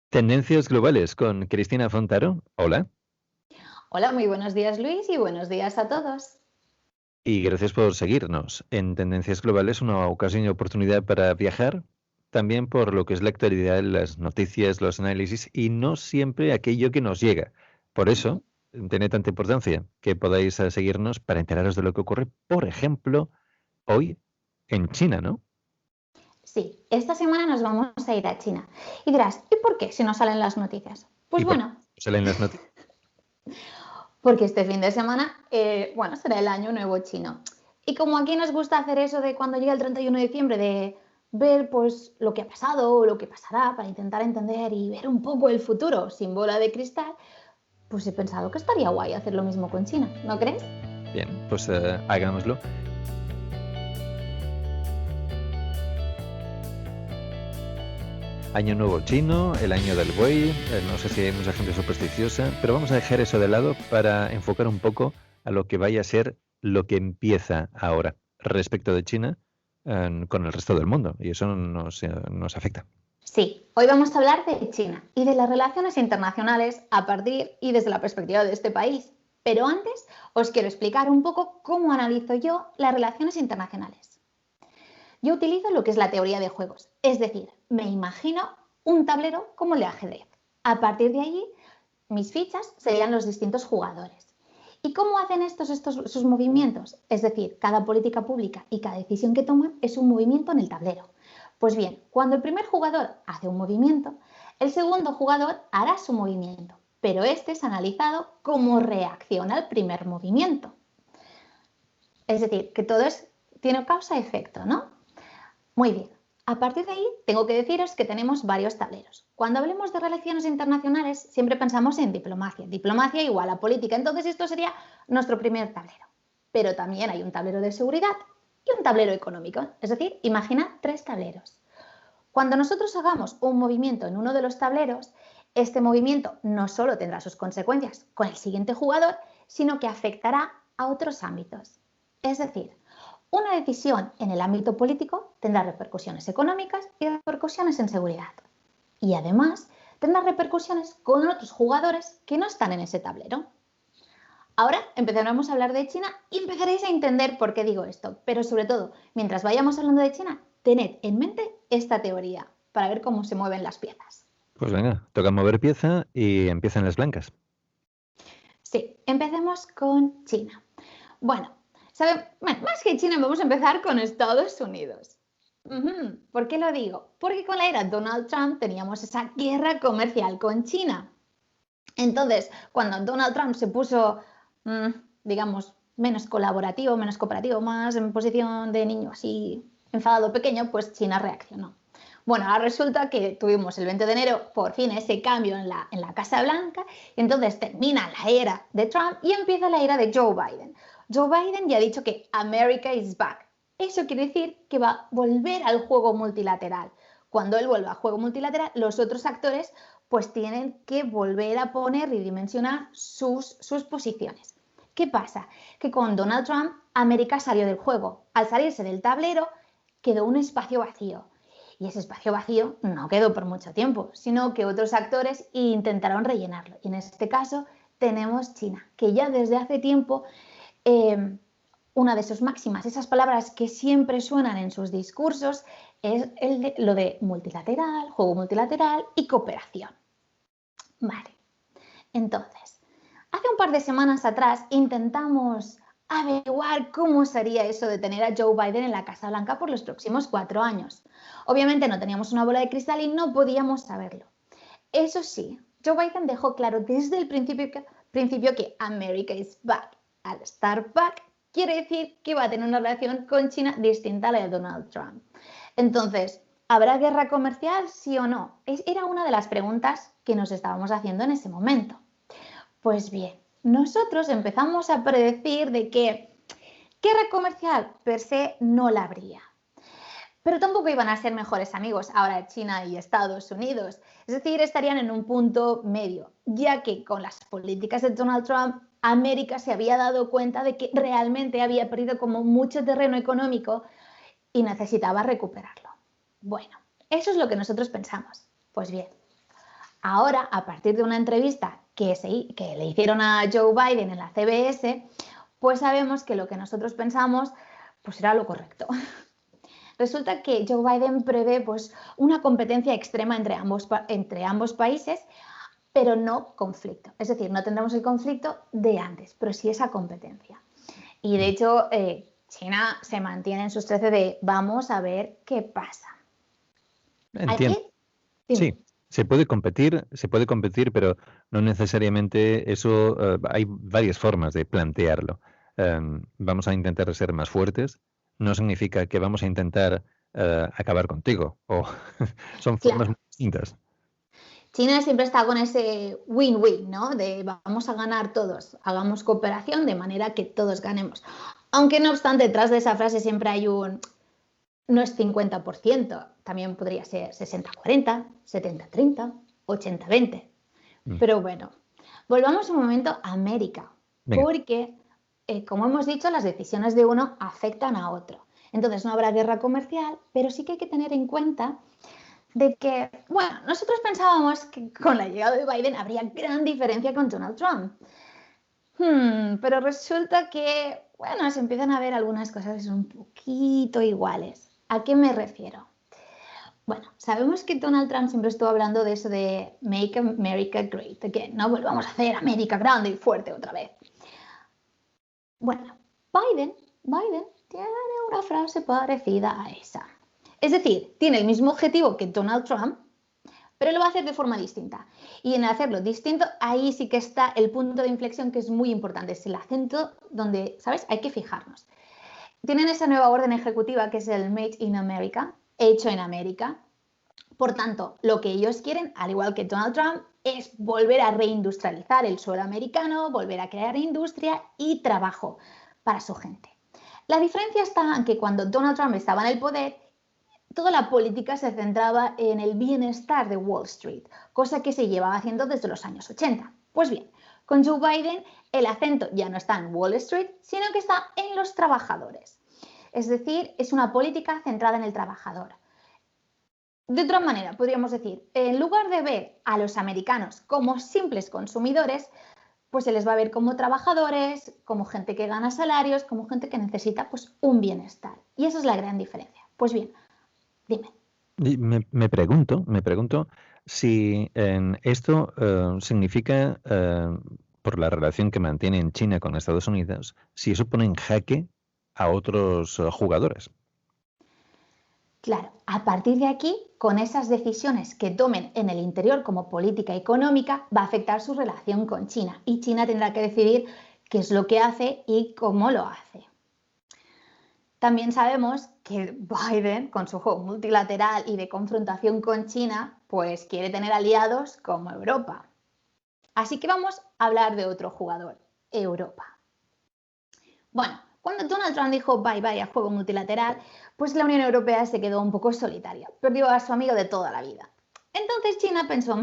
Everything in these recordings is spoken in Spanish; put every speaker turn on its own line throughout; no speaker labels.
Tendencias globales con Cristina Fontaro. Hola.
Hola, muy buenos días Luis y buenos días a todos.
Y gracias por seguirnos en Tendencias Globales, una ocasión y oportunidad para viajar, también por lo que es la actualidad, las noticias, los análisis y no siempre aquello que nos llega. Por eso, tiene tanta importancia que podáis seguirnos para enteraros de lo que ocurre, por ejemplo, hoy en China, ¿no?
Sí, esta semana nos vamos a ir a China. Y dirás, ¿y por qué si no salen las noticias?
¿Y
Pues
por qué
bueno,
salen las noticias?
porque este fin de semana, será el año nuevo chino. Y como aquí nos gusta hacer eso de cuando llega el 31 de diciembre, de ver pues lo que ha pasado o lo que pasará para intentar entender y ver un poco el futuro sin bola de cristal, pues he pensado que estaría guay hacer lo mismo con China, ¿no crees?
Bien, pues hagámoslo. Año Nuevo Chino, el año del buey, no sé si hay mucha gente supersticiosa, pero vamos a dejar eso de lado para enfocar un poco a lo que vaya a ser lo que empieza ahora respecto de China con el resto del mundo, y eso nos afecta.
Sí, hoy vamos a hablar de China y de las relaciones internacionales a partir y desde la perspectiva de este país. Pero antes os quiero explicar un poco cómo analizo yo las relaciones internacionales. Yo utilizo lo que es la teoría de juegos, es decir, me imagino un tablero como el de ajedrez. A partir de allí, mis fichas serían los distintos jugadores. ¿Y cómo hacen sus movimientos? Es decir, cada política pública y cada decisión que toman es un movimiento en el tablero. Pues bien, cuando el primer jugador hace un movimiento, el segundo jugador hará su movimiento, pero este es analizado cómo reacciona al primer movimiento. Es decir, que tiene causa-efecto, ¿no? Muy bien. A partir de ahí, tengo que deciros que tenemos varios tableros. Cuando hablemos de relaciones internacionales, siempre pensamos en diplomacia. Diplomacia igual a política. Entonces, esto sería nuestro primer tablero. Pero también hay un tablero de seguridad y un tablero económico. Es decir, imagina 3 tableros. Cuando nosotros hagamos un movimiento en uno de los tableros, este movimiento no solo tendrá sus consecuencias con el siguiente jugador, sino que afectará a otros ámbitos. Es decir, una decisión en el ámbito político tendrá repercusiones económicas y repercusiones en seguridad. Y además tendrá repercusiones con otros jugadores que no están en ese tablero. Ahora empezaremos a hablar de China y empezaréis a entender por qué digo esto. Pero sobre todo, mientras vayamos hablando de China, tened en mente esta teoría para ver cómo se mueven las piezas.
Pues venga, toca mover pieza y empiezan las blancas.
Sí, empecemos con China. Bueno, más que China, vamos a empezar con Estados Unidos. ¿Por qué lo digo? Porque con la era Donald Trump teníamos esa guerra comercial con China. Entonces, cuando Donald Trump se puso, mm, digamos, menos colaborativo, menos cooperativo, más en posición de niño así enfadado pequeño, pues China reaccionó. Bueno, ahora resulta que tuvimos el 20 de enero por fin ese cambio en la Casa Blanca, y entonces termina la era de Trump y empieza la era de Joe Biden. Joe Biden ya ha dicho que America is back. Eso quiere decir que va a volver al juego multilateral. Cuando él vuelva al juego multilateral, los otros actores pues tienen que volver a poner y dimensionar sus posiciones. ¿Qué pasa? Que con Donald Trump, América salió del juego. Al salirse del tablero, quedó un espacio vacío. Y ese espacio vacío no quedó por mucho tiempo, sino que otros actores intentaron rellenarlo. Y en este caso tenemos China, que ya desde hace tiempo una de sus máximas, esas palabras que siempre suenan en sus discursos, es lo de multilateral, juego multilateral y cooperación. Vale, entonces, hace un par de semanas atrás intentamos averiguar cómo sería eso de tener a Joe Biden en la Casa Blanca por los próximos 4 años. Obviamente no teníamos una bola de cristal y no podíamos saberlo. Eso sí, Joe Biden dejó claro desde el principio que America is back. Al estar back, quiere decir que va a tener una relación con China distinta a la de Donald Trump. Entonces, ¿habrá guerra comercial, sí o no? Era una de las preguntas que nos estábamos haciendo en ese momento. Pues bien, nosotros empezamos a predecir de que guerra comercial per se no la habría. Pero tampoco iban a ser mejores amigos ahora China y Estados Unidos. Es decir, estarían en un punto medio, ya que con las políticas de Donald Trump, América se había dado cuenta de que realmente había perdido como mucho terreno económico y necesitaba recuperarlo. Bueno, eso es lo que nosotros pensamos. Pues bien, Ahora, a partir de una entrevista que le hicieron a Joe Biden en la CBS, pues sabemos que lo que nosotros pensamos pues era lo correcto. Resulta que Joe Biden prevé pues, una competencia extrema entre ambos países, pero no conflicto. Es decir, no tendremos el conflicto de antes, pero sí esa competencia. Y de hecho, China se mantiene en sus 13 de vamos a ver qué pasa.
Entiendo.
Aquí,
Sí,
dime.
se puede competir, pero no necesariamente eso. Hay varias formas de plantearlo. Vamos a intentar ser más fuertes. No significa que vamos a intentar acabar contigo. O son formas
Claro,
muy distintas.
China siempre está con ese win-win, ¿no? De vamos a ganar todos, hagamos cooperación de manera que todos ganemos. Aunque no obstante, detrás de esa frase siempre hay no es 50%, también podría ser 60-40, 70-30, 80-20.
Mm.
Pero bueno, volvamos un momento a América,
Venga.
porque, como hemos dicho, las decisiones de uno afectan a otro. Entonces no habrá guerra comercial, pero sí que hay que tener en cuenta de que, bueno, nosotros pensábamos que con la llegada de Biden habría gran diferencia con Donald Trump. Pero resulta que, bueno, se empiezan a ver algunas cosas que son un poquito iguales. ¿A qué me refiero? Bueno, sabemos que Donald Trump siempre estuvo hablando de eso de Make America Great Again, no volvamos a hacer América grande y fuerte otra vez. Bueno, Biden tiene una frase parecida a esa. Es decir, tiene el mismo objetivo que Donald Trump, pero lo va a hacer de forma distinta. Y en hacerlo distinto, ahí sí que está el punto de inflexión que es muy importante, es el acento donde, ¿sabes? Hay que fijarnos. Tienen esa nueva orden ejecutiva que es el Made in America, hecho en América. Por tanto, lo que ellos quieren, al igual que Donald Trump, es volver a reindustrializar el suelo americano, volver a crear industria y trabajo para su gente. La diferencia está en que cuando Donald Trump estaba en el poder, toda la política se centraba en el bienestar de Wall Street, cosa que se llevaba haciendo desde los años 80. Pues bien, con Joe Biden el acento ya no está en Wall Street, sino que está en los trabajadores. Es decir, es una política centrada en el trabajador. De otra manera, podríamos decir, en lugar de ver a los americanos como simples consumidores, pues se les va a ver como trabajadores, como gente que gana salarios, como gente que necesita pues, un bienestar. Y esa es la gran diferencia. Pues bien, dime.
Y me pregunto si esto significa, por la relación que mantienen China con Estados Unidos, si eso pone en jaque a otros jugadores.
Claro, a partir de aquí, con esas decisiones que tomen en el interior como política económica, va a afectar su relación con China y China tendrá que decidir qué es lo que hace y cómo lo hace. También sabemos que Biden, con su juego multilateral y de confrontación con China, pues quiere tener aliados como Europa. Así que vamos a hablar de otro jugador, Europa. Bueno, cuando Donald Trump dijo bye bye a juego multilateral, pues la Unión Europea se quedó un poco solitaria, perdió a su amigo de toda la vida. Entonces China pensó,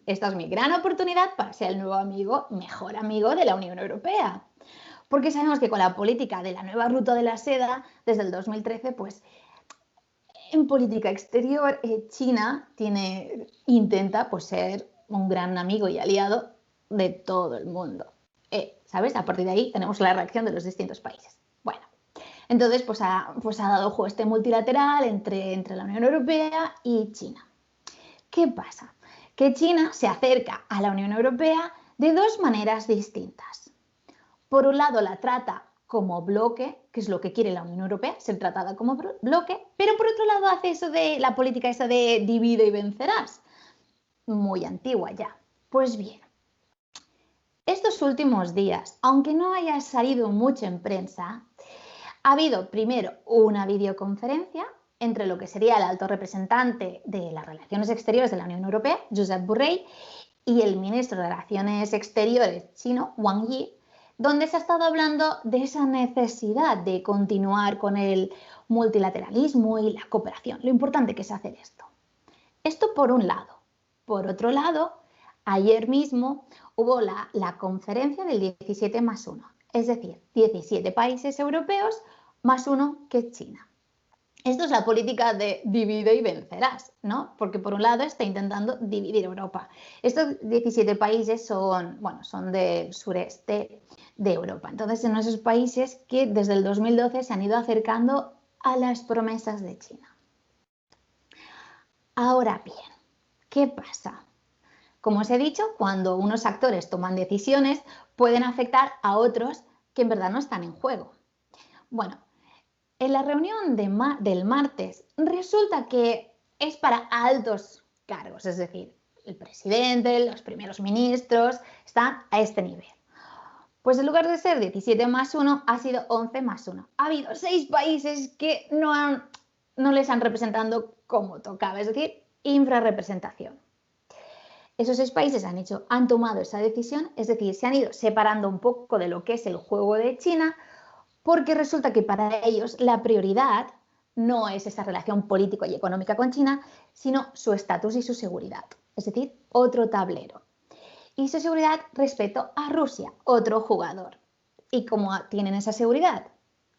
esta es mi gran oportunidad para ser el nuevo amigo, mejor amigo de la Unión Europea. Porque sabemos que con la política de la nueva ruta de la seda, desde el 2013, pues en política exterior, China intenta pues, ser un gran amigo y aliado de todo el mundo. ¿Sabes? A partir de ahí tenemos la reacción de los distintos países. Bueno, entonces pues ha dado juego este multilateral entre la Unión Europea y China. ¿Qué pasa? Que China se acerca a la Unión Europea de dos maneras distintas. Por un lado la trata como bloque, que es lo que quiere la Unión Europea, ser tratada como bloque, pero por otro lado hace eso de la política esa de divide y vencerás, muy antigua ya. Pues bien, estos últimos días, aunque no haya salido mucho en prensa, ha habido primero una videoconferencia entre lo que sería el alto representante de las relaciones exteriores de la Unión Europea, Josep Borrell, y el ministro de Relaciones Exteriores chino, Wang Yi, donde se ha estado hablando de esa necesidad de continuar con el multilateralismo y la cooperación, lo importante que es hacer esto. Esto por un lado. Por otro lado, ayer mismo hubo la conferencia del 17 más 1, es decir, 17 países europeos más uno que es China. Esto es la política de divide y vencerás, ¿no? Porque por un lado está intentando dividir Europa. Estos 17 países son, bueno, son del sureste de Europa. Entonces, son esos países que desde el 2012 se han ido acercando a las promesas de China. Ahora bien, ¿qué pasa? Como os he dicho, cuando unos actores toman decisiones, pueden afectar a otros que en verdad no están en juego. Bueno, en la reunión del martes resulta que es para altos cargos, es decir, el presidente, los primeros ministros están a este nivel. Pues en lugar de ser 17 más 1, ha sido 11 más 1. Ha habido 6 países que no les han representado como tocaba, es decir, infrarrepresentación. Esos 6 países han tomado esa decisión, es decir, se han ido separando un poco de lo que es el juego de China, porque resulta que para ellos la prioridad no es esa relación política y económica con China, sino su estatus y su seguridad, es decir, otro tablero. Y su seguridad respecto a Rusia, otro jugador. ¿Y cómo tienen esa seguridad?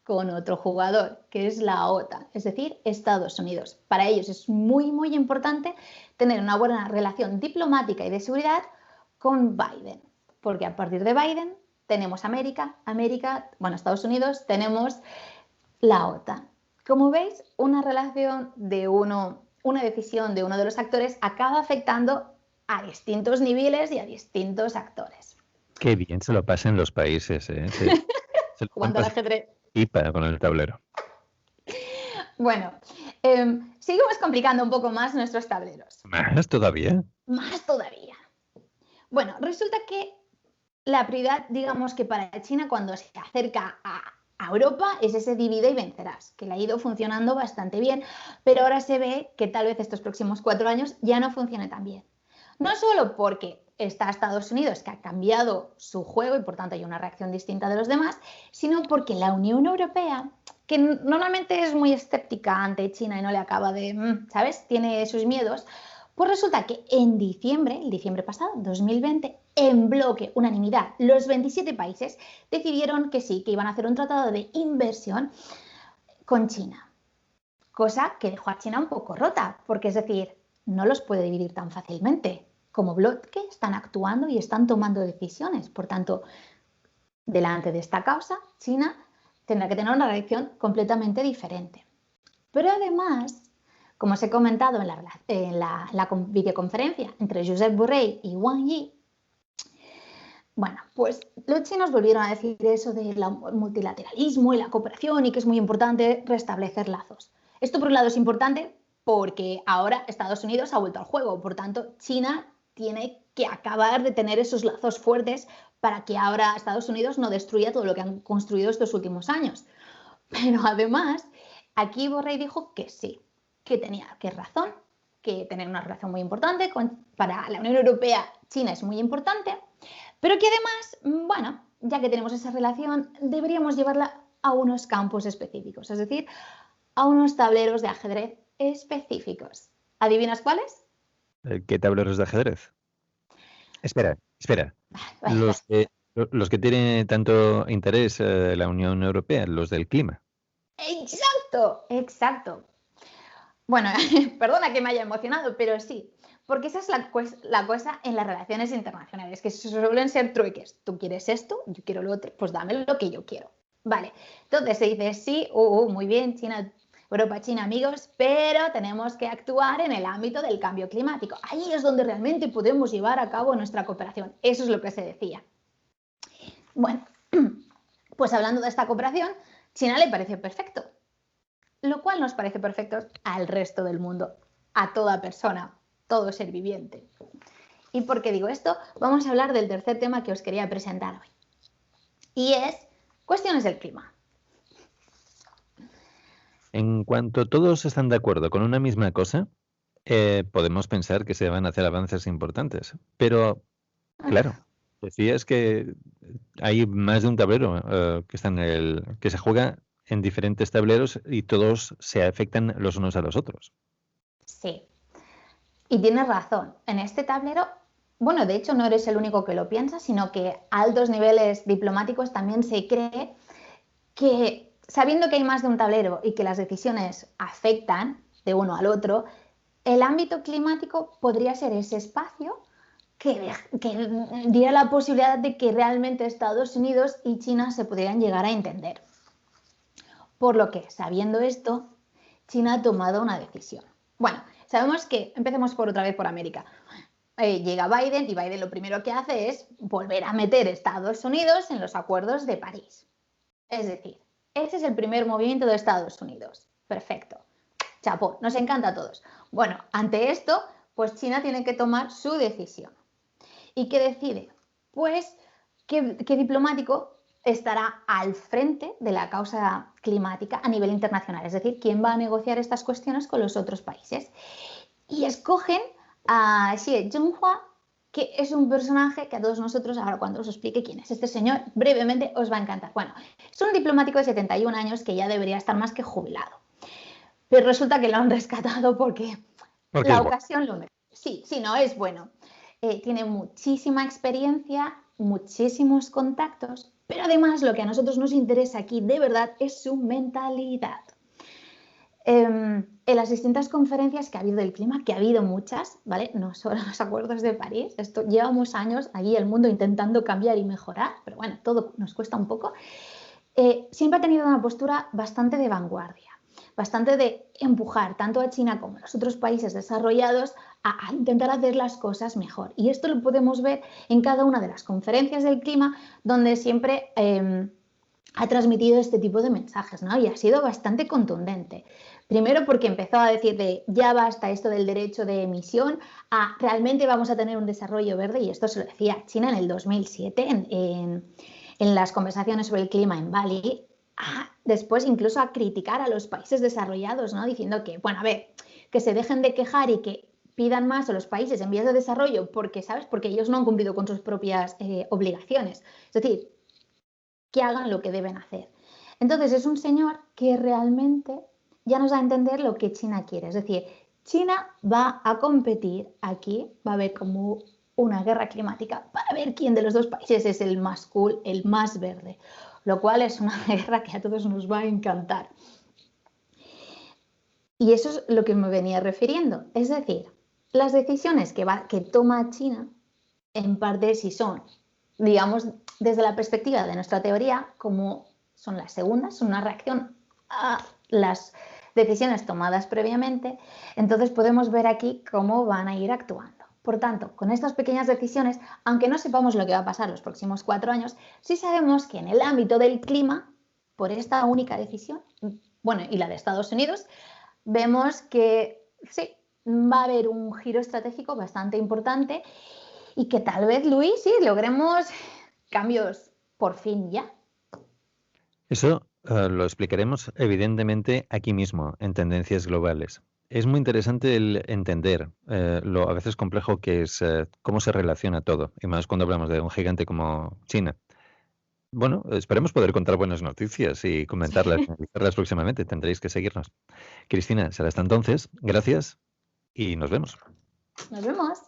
Con otro jugador, que es la OTAN, es decir, Estados Unidos. Para ellos es muy, muy importante tener una buena relación diplomática y de seguridad con Biden, porque a partir de Biden tenemos Estados Unidos, tenemos la OTAN. Como veis, una decisión de uno de los actores acaba afectando a distintos niveles y a distintos actores.
Qué bien se lo pasan los países, ¿eh? Se lo
Jugando al ajedrez.
pipa con el tablero.
Bueno, seguimos complicando un poco más nuestros tableros.
¿Más todavía?
Más todavía. Bueno, resulta que la prioridad, digamos que para China cuando se acerca a Europa es ese divide y vencerás, que le ha ido funcionando bastante bien, pero ahora se ve que tal vez estos próximos 4 años ya no funcione tan bien. No solo porque está Estados Unidos, que ha cambiado su juego y por tanto hay una reacción distinta de los demás, sino porque la Unión Europea, que normalmente es muy escéptica ante China y no le acaba de, ¿sabes? Tiene sus miedos, pues resulta que en diciembre, el diciembre pasado, 2020, en bloque, unanimidad, los 27 países decidieron que sí, que iban a hacer un tratado de inversión con China. Cosa que dejó a China un poco rota, porque es decir, no los puede dividir tan fácilmente. Como bloque están actuando y están tomando decisiones. Por tanto, delante de esta causa, China tendrá que tener una reacción completamente diferente. Pero además, como os he comentado en la videoconferencia entre Josep Borrell y Wang Yi, bueno, pues los chinos volvieron a decir eso del multilateralismo y la cooperación y que es muy importante restablecer lazos. Esto por un lado es importante porque ahora Estados Unidos ha vuelto al juego, por tanto China tiene que acabar de tener esos lazos fuertes para que ahora Estados Unidos no destruya todo lo que han construido estos últimos años. Pero además, aquí Borrell dijo que sí, que tenía que razón, que tener una relación muy importante para la Unión Europea, China es muy importante, pero que además, bueno, ya que tenemos esa relación, deberíamos llevarla a unos campos específicos, es decir, a unos tableros de ajedrez específicos. ¿Adivinas cuáles?
¿Qué tableros de ajedrez? Espera. Los que tienen tanto interés la Unión Europea, los del clima.
Exacto. Bueno, perdona que me haya emocionado, pero sí, porque esa es la cosa en las relaciones internacionales, que suelen ser trueques. Tú quieres esto, yo quiero lo otro, pues dame lo que yo quiero. Vale, entonces se dice sí, muy bien, China, Europa, China, amigos, pero tenemos que actuar en el ámbito del cambio climático. Ahí es donde realmente podemos llevar a cabo nuestra cooperación. Eso es lo que se decía. Bueno, pues hablando de esta cooperación, China le pareció perfecto, lo cual nos parece perfecto al resto del mundo, a toda persona, todo ser viviente. ¿Y por qué digo esto? Vamos a hablar del tercer tema que os quería presentar hoy, y es cuestiones del clima.
En cuanto todos están de acuerdo con una misma cosa, podemos pensar que se van a hacer avances importantes. Pero, claro, decías que hay más de un tablero que se juega en diferentes tableros y todos se afectan los unos a los otros.
Sí, y tienes razón. En este tablero, bueno, de hecho no eres el único que lo piensa, sino que a altos niveles diplomáticos también se cree que sabiendo que hay más de un tablero y que las decisiones afectan de uno al otro, el ámbito climático podría ser ese espacio que diera la posibilidad de que realmente Estados Unidos y China se pudieran llegar a entender. Por lo que, sabiendo esto, China ha tomado una decisión. Bueno, sabemos que, empecemos por otra vez por América. Llega Biden y Biden lo primero que hace es volver a meter a Estados Unidos en los acuerdos de París. Es decir, ese es el primer movimiento de Estados Unidos. Perfecto. Chapó, nos encanta a todos. Bueno, ante esto, pues China tiene que tomar su decisión. ¿Y qué decide? Pues que diplomático estará al frente de la causa climática a nivel internacional. Es decir, quién va a negociar estas cuestiones con los otros países. Y escogen a Xie Zhenhua, que es un personaje que a todos nosotros, ahora cuando os explique quién es este señor, brevemente os va a encantar. Bueno, es un diplomático de 71 años que ya debería estar más que jubilado. Pero resulta que lo han rescatado porque la ocasión lo merece. Sí, no, es bueno. Tiene muchísima experiencia, muchísimos contactos, pero además lo que a nosotros nos interesa aquí de verdad es su mentalidad. En las distintas conferencias que ha habido del clima, que ha habido muchas, ¿vale? No solo los acuerdos de París, esto llevamos años allí el mundo intentando cambiar y mejorar, pero bueno, todo nos cuesta un poco. Siempre ha tenido una postura bastante de vanguardia, bastante de empujar tanto a China como a los otros países desarrollados a intentar hacer las cosas mejor. Y esto lo podemos ver en cada una de las conferencias del clima, donde siempre ha transmitido este tipo de mensajes, ¿no? Y ha sido bastante contundente. Primero porque empezó a decir de ya basta esto del derecho de emisión, a realmente vamos a tener un desarrollo verde, y esto se lo decía China en el 2007 en las conversaciones sobre el clima en Bali. Después incluso a criticar a los países desarrollados, ¿no? Diciendo que, bueno, a ver, que se dejen de quejar y que pidan más a los países en vías de desarrollo porque, ¿sabes? Porque ellos no han cumplido con sus propias obligaciones. Es decir, que hagan lo que deben hacer. Entonces es un señor que realmente ya nos da a entender lo que China quiere. Es decir, China va a competir aquí, va a haber como una guerra climática para ver quién de los dos países es el más cool, el más verde, lo cual es una guerra que a todos nos va a encantar. Y eso es lo que me venía refiriendo. Es decir, las decisiones que toma China, en parte sí son, digamos, desde la perspectiva de nuestra teoría, como son las segundas, son una reacción a las decisiones tomadas previamente. Entonces podemos ver aquí cómo van a ir actuando. Por tanto, con estas pequeñas decisiones, aunque no sepamos lo que va a pasar los próximos 4 años, sí sabemos que en el ámbito del clima, por esta única decisión, bueno, y la de Estados Unidos, vemos que sí, va a haber un giro estratégico bastante importante y que tal vez, Luis, sí, logremos cambios por fin ya.
Eso lo explicaremos evidentemente aquí mismo, en Tendencias Globales. Es muy interesante el entender lo a veces complejo que es cómo se relaciona todo, y más cuando hablamos de un gigante como China. Bueno, esperemos poder contar buenas noticias y comentarlas, analizarlas próximamente. Tendréis que seguirnos. Cristina, será hasta entonces. Gracias y nos vemos.
Nos vemos.